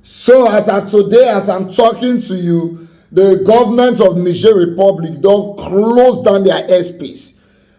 So as of today, as I'm talking to you, the government of Niger Republic don't close down their airspace,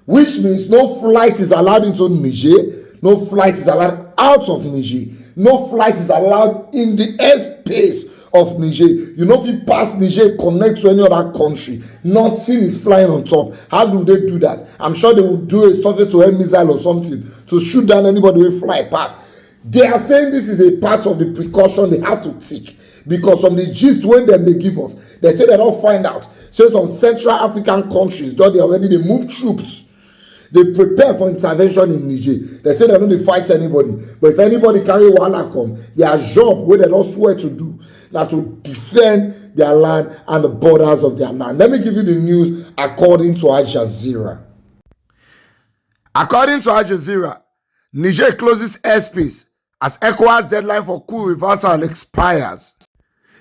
which means no flight is allowed into Niger, no flight is allowed out of Niger, no flight is allowed in the airspace of Niger. You know, if you pass Niger, connect to any other country, nothing is flying on top. How do they do that? I'm sure they will do a surface-to-air missile or something to shoot down anybody who fly past. They are saying this is a part of the precaution they have to take, because from the gist when them they give us, they say they don't find out. So some Central African countries, though they move troops, they prepare for intervention in Niger. They say they don't fight anybody, but if anybody carry wahala come, their job where they don't swear to do, that to defend their land and the borders of their land. Let me give you the news according to Al Jazeera. According to Al Jazeera, Niger closes airspace as ECOWAS deadline for coup reversal expires.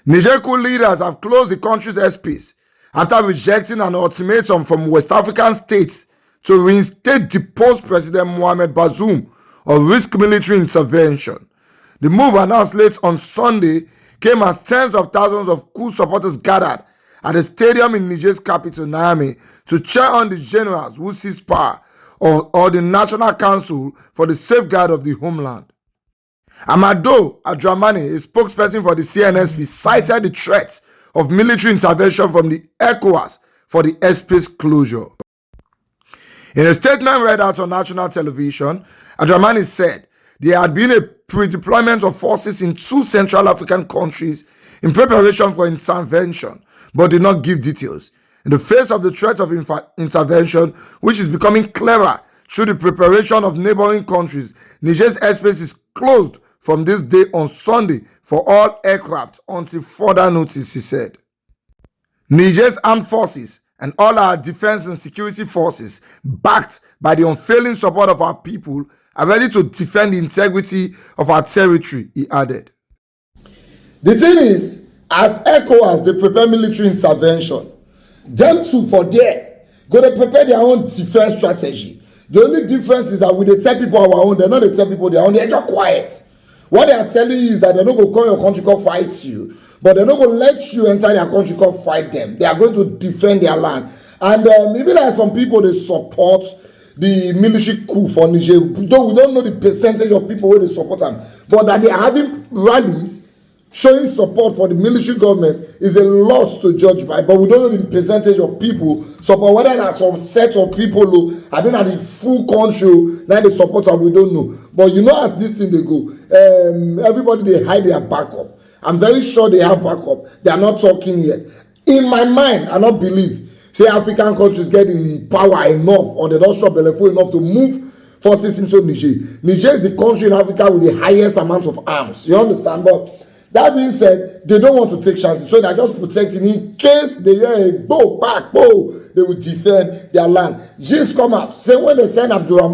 Niger coup leaders have closed the country's airspace after rejecting an ultimatum from West African states to reinstate deposed President Mohamed Bazoum or risk military intervention. The move, announced late on Sunday, came as tens of thousands of coup supporters gathered at a stadium in Niger's capital, Niamey, to cheer on the generals who seized power or the National Council for the Safeguard of the Homeland. Amado Adramani, a spokesperson for the CNSP, cited the threat of military intervention from the ECOWAS for the airspace closure. In a statement read out on national television, Adramani said there had been a pre-deployment of forces in 2 Central African countries in preparation for intervention, but did not give details. In the face of the threat of intervention, which is becoming clearer through the preparation of neighboring countries, Niger's airspace is closed from this day on Sunday for all aircraft until further notice, he said. Niger's armed forces and all our defense and security forces, backed by the unfailing support of our people, are ready to defend the integrity of our territory, he added. The thing is, as ECOWAS, they prepare military intervention. Them too, for there, go to prepare their own defense strategy. The only difference is that when they tell people our own, they're not they tell people their own, they're just quiet. What they are telling you is that they're not going to come your country come fight you, but they're not going to let you enter their country come fight them. They are going to defend their land. And maybe there are some people they support the military coup for Niger, though we don't know the percentage of people where they support them, but that they are having rallies showing support for the military government is a lot to judge by, but we don't know the percentage of people support, whether there are some set of people who have been at the full country now they support them, we don't know. But you know, as this thing they go, everybody they hide their backup. I'm very sure they have backup. They are not talking yet. In my mind, I not believe say African countries get the power enough or they don't show bellyful enough to move forces into Niger. Niger is the country in Africa with the highest amount of arms. You understand? But that being said, they don't want to take chances, so they're just protecting in case they hear a go back, they will defend their land. Just come out. Say when they send Abdul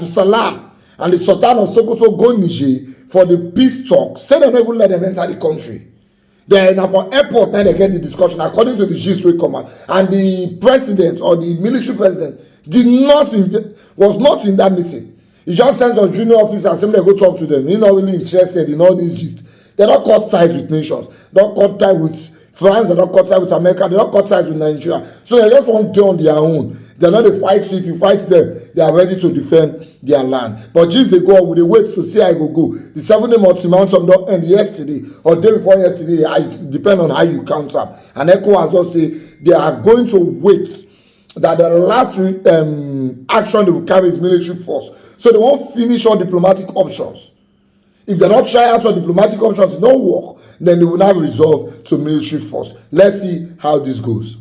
Salam and the Sultan of Sokoto go Niger for the peace talk, say they don't even let them enter the country. Then for airport, then they get the discussion according to the gist we come out. And the president or the military president was not in that meeting. He just sends a junior officer, saying they go talk to them. He's not really interested in all these gist. They don't cut ties with nations. They don't cut ties with France. They don't cut ties with America. They don't cut ties with Nigeria. So they just want to do on their own. They're not a fight. So if you fight them, they are ready to defend their land. But just they go, they wait to see how it go. The 7-day ultimatum don't end yesterday or day before yesterday. It depends on how you count them. And ECOWAS just say they are going to wait that the last action they will carry is military force. So they won't finish all diplomatic options. If they don't try out all diplomatic options, it don't work, then they will now resolve to military force. Let's see how this goes.